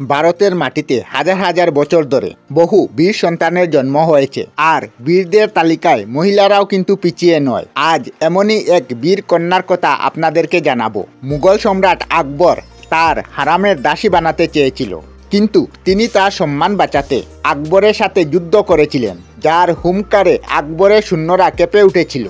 ভারতের মাটিতে হাজার হাজার বছর ধরে বহু বীর সন্তানের জন্ম হয়েছে, আর বীরদের তালিকায় মহিলারাও কিন্তু পিছিয়ে নয়। আজ এমনই এক বীর কন্যার কথা আপনাদেরকে জানাবো। মুঘল সম্রাট আকবর তার হারামের দাসী বানাতে চেয়েছিল, কিন্তু তিনি তার সম্মান বাঁচাতে আকবরের সাথে যুদ্ধ করেছিলেন, যার হুঙ্কারে আকবরের সৈন্যরা কেঁপে উঠেছিল।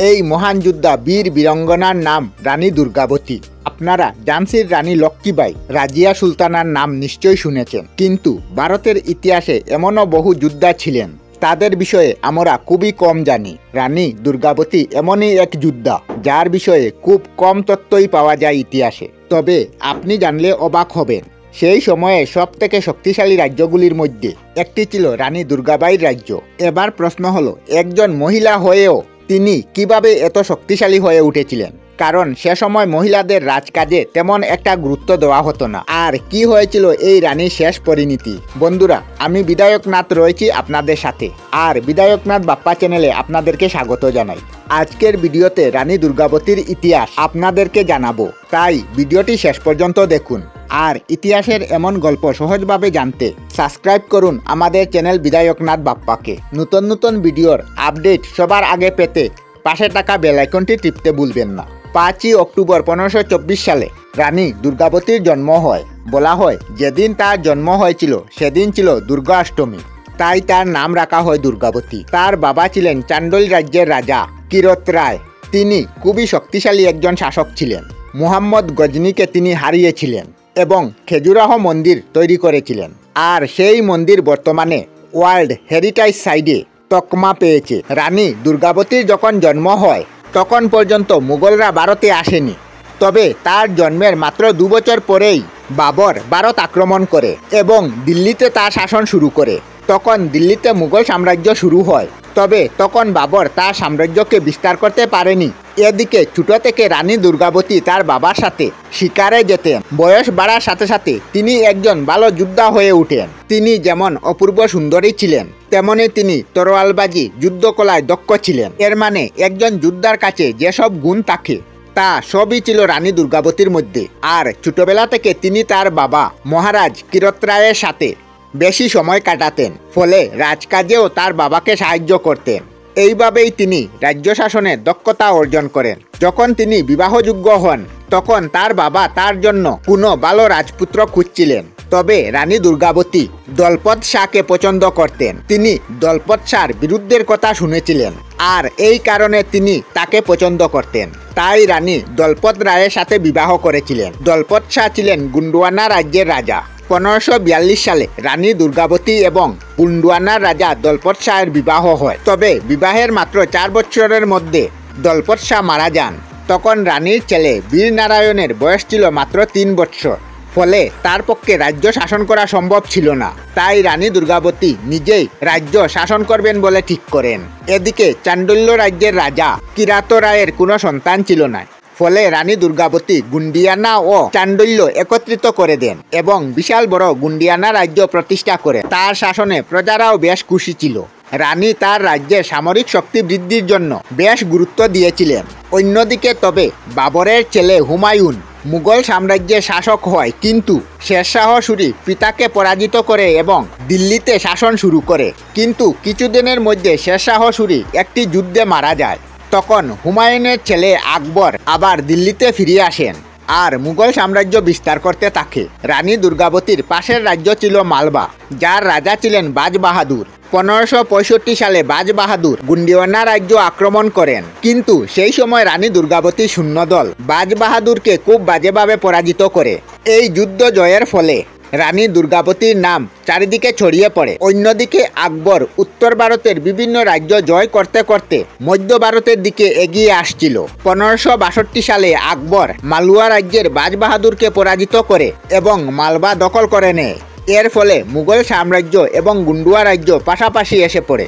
এই মহান যোদ্ধা বীর বীরাঙ্গনার নাম রানী দুর্গাবতী। আপনারা ঝাঁসির রানী লক্ষ্মীবাই, রাজিয়া সুলতানার নাম নিশ্চয়ই শুনেছেন, কিন্তু ভারতের ইতিহাসে এমনও বহু যোদ্ধা ছিলেন, তাদের বিষয়ে আমরা খুবই কম জানি। রানী দুর্গাবতী এমনই এক যোদ্ধা যার বিষয়ে খুব কম তথ্যই পাওয়া যায় ইতিহাসে, তবে আপনি জানলে অবাক হবেন। সেই সময়ে সব থেকে শক্তিশালী রাজ্যগুলির মধ্যে একটি ছিল রানী দুর্গাবাইয়ের রাজ্য। এবার প্রশ্ন হলো, একজন মহিলা হয়েও তিনি কিভাবে এত শক্তিশালী হয়ে উঠেছিলেন? কারণ সে সময় মহিলাদের রাজকাজে তেমন একটা গুরুত্ব দেওয়া হতো না। আর কি হয়েছিল এই রানীর শেষ পরিণতি? বন্ধুরা, আমি বিধায়কনাথ রয়েছি আপনাদের সাথে, আর বিধায়কনাথ বাপ্পা চ্যানেলে আপনাদেরকে স্বাগত জানাই। আজকের ভিডিওতে রানী দুর্গাবতীর ইতিহাস আপনাদেরকে জানাবো, তাই ভিডিওটি শেষ পর্যন্ত দেখুন। আর ইতিহাসের এমন গল্প সহজভাবে জানতে সাবস্ক্রাইব করুন আমাদের চ্যানেল বিধায়কনাথ বাপ্পাকে। নতুন নতুন ভিডিওর আপডেট সবার আগে পেতে পাশে থাকা বেল আইকনটি টিপতে ভুলবেন না। 5ই অক্টোবর 1524 সালে রানী দুর্গাবতীর জন্ম হয়। বলা হয় যেদিন তার জন্ম হয়েছিল সেদিন ছিল দুর্গা অষ্টমী, তাই তার নাম রাখা হয় দুর্গাবতী। তার বাবা ছিলেন চান্ডোল রাজ্যের রাজা কিরত রায়। তিনি খুবই শক্তিশালী একজন শাসক ছিলেন। মুহাম্মদ গজনীকে তিনি হারিয়েছিলেন এবং খেজুরাহ মন্দির তৈরি করেছিলেন, আর সেই মন্দির বর্তমানে ওয়ার্ল্ড হেরিটেজ সাইটে তকমা পেয়েছে। রানী দুর্গাবতীর যখন জন্ম হয় তখন পর্যন্ত মুঘলরা ভারতে আসেনি, তবে তার জন্মের মাত্র 2 বছর পরেই বাবর ভারত আক্রমণ করে এবং দিল্লিতে তার শাসন শুরু করে। তখন দিল্লিতে মুঘল সাম্রাজ্য শুরু হয়, তবে তখন বাবর তার সাম্রাজ্যকে বিস্তার করতে পারেনি। এদিকে ছোট থেকে রানী দুর্গাবতী তার বাবার সাথে শিকারে যেতেন। বয়স বাড়ার সাথে সাথে তিনি একজন ভালো যোদ্ধা হয়ে ওঠেন। তিনি যেমন অপূর্ব সুন্দরী ছিলেন, তেমনি তিনি তরোয়ালবাজি যুদ্ধকলায় দক্ষ ছিলেন। এর মানে একজন যোদ্ধার কাছে যেসব গুণ থাকে তা সবই ছিল রানী দুর্গাবতীর মধ্যে। আর ছোটবেলা থেকে তিনি তার বাবা মহারাজ কিরত রায়ের সাথে বেশি সময় কাটাতেন, ফলে রাজকাজেও তার বাবাকে সাহায্য করতেন। এইভাবেই তিনি রাজ্য শাসনের দক্ষতা অর্জন করেন। যখন তিনি বিবাহযোগ্য হন তখন তার বাবা তার জন্য কোনো ভালো রাজপুত্র খুঁজছিলেন, তবে রানী দুর্গাবতী দলপত শাহকে পছন্দ করতেন। তিনি দলপত শাহর বিরুদ্ধের কথা শুনেছিলেন, আর এই কারণে তিনি তাকে পছন্দ করতেন। তাই রানী দলপত রায়ের সাথে বিবাহ করেছিলেন। দলপত শাহ ছিলেন গোন্ডওয়ানা রাজ্যের রাজা। 1542 সালে রানী দুর্গাবতী এবং গোন্ডওয়ানার রাজা দলপত শাহের বিবাহ হয়, তবে বিবাহের মাত্র 4 বছরের মধ্যে দলপত শাহ মারা যান। তখন রানীর ছেলে বীর নারায়ণের বয়স ছিল মাত্র 3 বছর, ফলে তার পক্ষে রাজ্য শাসন করা সম্ভব ছিল না। তাই রানী দুর্গাবতী নিজেই রাজ্য শাসন করবেন বলে ঠিক করেন। এদিকে চান্ডোল্য রাজ্যের রাজা কিরাত রায়ের কোনো সন্তান ছিল না, ফলে রানী দুর্গাবতী গুন্ডিয়ানা ও চান্ডোল্য একত্রিত করে দেন এবং বিশাল বড় গুন্ডিয়ানা রাজ্য প্রতিষ্ঠা করে। তার শাসনে প্রজারাও বেশ খুশি ছিল। রানী তার রাজ্যের সামরিক শক্তি বৃদ্ধির জন্য বেশ গুরুত্ব দিয়েছিলেন। অন্যদিকে তবে বাবরের ছেলে হুমায়ুন মুঘল সাম্রাজ্যের শাসক হয়, কিন্তু শেরশাহ সূরি পিতাকে পরাজিত করে এবং দিল্লিতে শাসন শুরু করে। কিন্তু কিছুদিনের মধ্যে শেরশাহ সূরি একটি যুদ্ধে মারা যায়। তখন হুমায়ুনের ছেলে আকবর আবার দিল্লিতে ফিরে আসেন আর মুঘল সাম্রাজ্য বিস্তার করতে থাকে। রানী দুর্গাবতীর পাশের রাজ্য ছিল মালবা, যার রাজা ছিলেন বাজ বাহাদুর। 1565 সালে বাজ বাহাদুর গুন্ডিয়ানা রাজ্য আক্রমণ করেন, কিন্তু সেই সময় রানী দুর্গাবতী সৈন্যদল বাজ বাহাদুরকে খুব বাজেভাবে পরাজিত করে। এই যুদ্ধ জয়ের ফলে রানী দুর্গাবতীর নাম চারিদিকে ছড়িয়ে পড়ে। অন্যদিকে আকবর উত্তর ভারতের বিভিন্ন রাজ্য জয় করতে করতে মধ্য ভারতের দিকে এগিয়ে আসছিল। 1562 সালে আকবর মালওয়া রাজ্যের বাজ বাহাদুরকে পরাজিত করে এবং মালবা দখল করে নেয়। এর ফলে মুঘল সাম্রাজ্য এবং গুন্ডুয়া রাজ্য পাশাপাশি এসে পড়ে।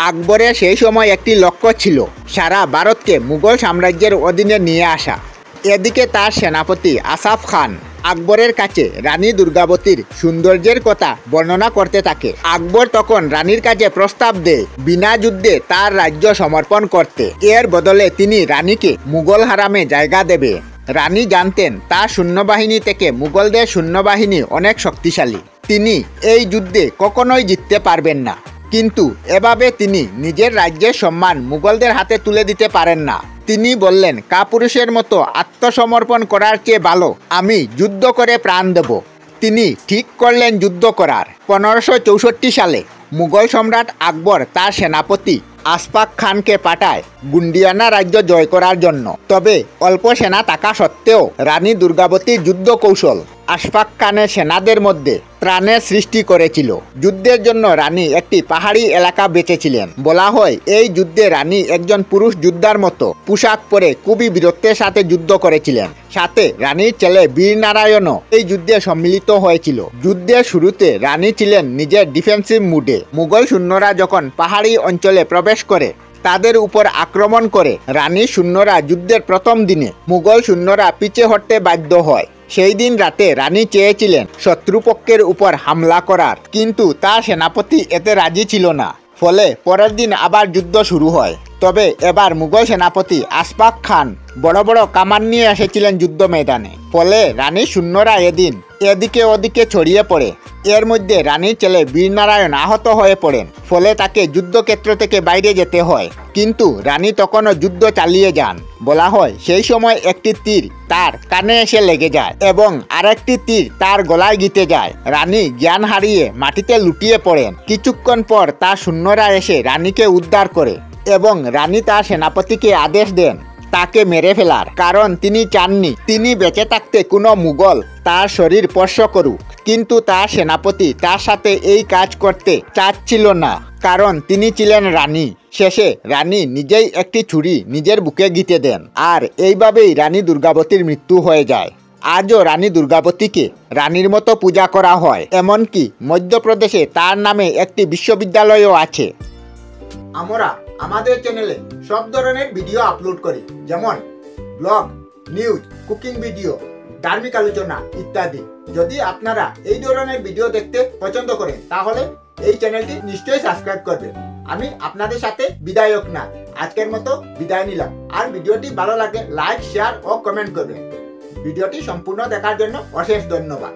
আকবরের সেই সময় একটি লক্ষ্য ছিল সারা ভারতকে মুঘল সাম্রাজ্যের অধীনে নিয়ে আসা। এদিকে তার সেনাপতি আসাফ খান আকবরের কাছে রানী দুর্গাবতীর সৌন্দর্যের কথা বর্ণনা করতে থাকে। আকবর তখন রানীর কাছে প্রস্তাব দেয় বিনা যুদ্ধে তার রাজ্য সমর্পণ করতে। এর বদলে তিনি রানীকে মুঘল হারামে জায়গা দেবে। রানী জানতেন তার সৈন্যবাহিনী থেকে মুঘলদের সৈন্যবাহিনী অনেক শক্তিশালী। তিনি এই যুদ্ধে কখনোই জিততে পারবেন না। কিন্তু এভাবে তিনি নিজের রাজ্যের সম্মান মুঘলদের হাতে তুলে দিতে পারেন না। তিনি বললেন, কাপুরুষের মতো আত্মসমর্পণ করার চেয়ে ভালো আমি যুদ্ধ করে প্রাণ দেব। তিনি ঠিক করলেন যুদ্ধ করার। 1564 সালে মুঘল সম্রাট আকবর তার সেনাপতি আশফাক খানকে পাঠায় গুন্ডিয়ানা রাজ্য জয় করার জন্য। তবে অল্প সেনা থাকা সত্ত্বেও রানী দুর্গাবতীর যুদ্ধ কৌশল আশফাক খানের সেনাদের মধ্যে ত্রাণের সৃষ্টি করেছিল। যুদ্ধের জন্য রানী একটি পাহাড়ি এলাকা বেঁচেছিলেন। বলা হয় এই যুদ্ধে রানী একজন পুরুষ যোদ্ধার মতো পোশাক পরে খুবই বীরত্বের সাথে যুদ্ধ করেছিলেন। সাথে রানীর ছেলে বীরনারায়ণও এই যুদ্ধে সম্মিলিত হয়েছিল। যুদ্ধের শুরুতে রানী ছিলেন নিজের ডিফেন্সিভ মুডে। মুঘল সৈন্যরা যখন পাহাড়ি অঞ্চলে প্রবেশ করে তাদের উপর আক্রমণ করে রানীর সৈন্যরা যুদ্ধের প্রথম দিনে মুঘল সৈন্যরা পিছিয়ে হটতে বাধ্য হয়। সেই দিন রাতে রানী চেয়েছিলেন শত্রুপক্ষের উপর হামলা করার, কিন্তু তার সেনাপতি এতে রাজি ছিল না। ফলে পরের দিন আবার যুদ্ধ শুরু হয়। তবে এবার মুঘল সেনাপতি আশফাক খান বড় বড় কামান নিয়ে এসেছিলেন যুদ্ধ ময়দানে। ফলে রানীর সৈন্যরা এদিন এদিকে ওদিকে ছড়িয়ে পড়ে। এর মধ্যে রানীর ছেলে বীরনারায়ণ আহত হয়ে পড়েন। ফলে তাকে যুদ্ধক্ষেত্র থেকে বাইরে যেতে হয়। কিন্তু রানী তখনও যুদ্ধ চালিয়ে যান। বলা হয় সেই সময় একটি তীর তার কানে এসে লেগে যায় এবং আরেকটি তীর তার গলায় গিতে যায়। রানী জ্ঞান হারিয়ে মাটিতে লুটিয়ে পড়েন। কিছুক্ষণ পর তার সৈন্যরা এসে রানীকে উদ্ধার করে এবং রানী তার সেনাপতিকে আদেশ দেন তাকে মেরে ফেলার, কারণ তিনি চাননি তিনি বেঁচে থাকতে কোনো মুঘল তার শরীর স্পর্শ করুক। কিন্তু তার সেনাপতি তার সাথে এই কাজ করতে চাচ্ছিল না, কারণ তিনি ছিলেন রানী। শেষে রানী নিজেই একটি ছুরি নিজের বুকে গিঁথে দেন। আর এইভাবেই রানী দুর্গাবতীর মৃত্যু হয়ে যায়। আজও রানী দুর্গাবতীকে রানীর মতো পূজা করা হয়। এমনকি মধ্যপ্রদেশে তার নামে একটি বিশ্ববিদ্যালয়ও আছে। আমরা আমাদের চ্যানেলে সব ধরনের ভিডিও আপলোড করি, যেমন ব্লগ, নিউজ, কুকিং ভিডিও, ধার্মিক আলোচনা ইত্যাদি। যদি আপনারা এই ধরনের ভিডিও দেখতে পছন্দ করেন তাহলে এই চ্যানেলটি নিশ্চয়ই সাবস্ক্রাইব করবেন। আমি আপনাদের সাথে বিদায়ক না, আজকের মতো বিদায় নিলাম। আর ভিডিওটি ভালো লাগে লাইক, শেয়ার ও কমেন্ট করবেন। ভিডিওটি সম্পূর্ণ দেখার জন্য অশেষ ধন্যবাদ।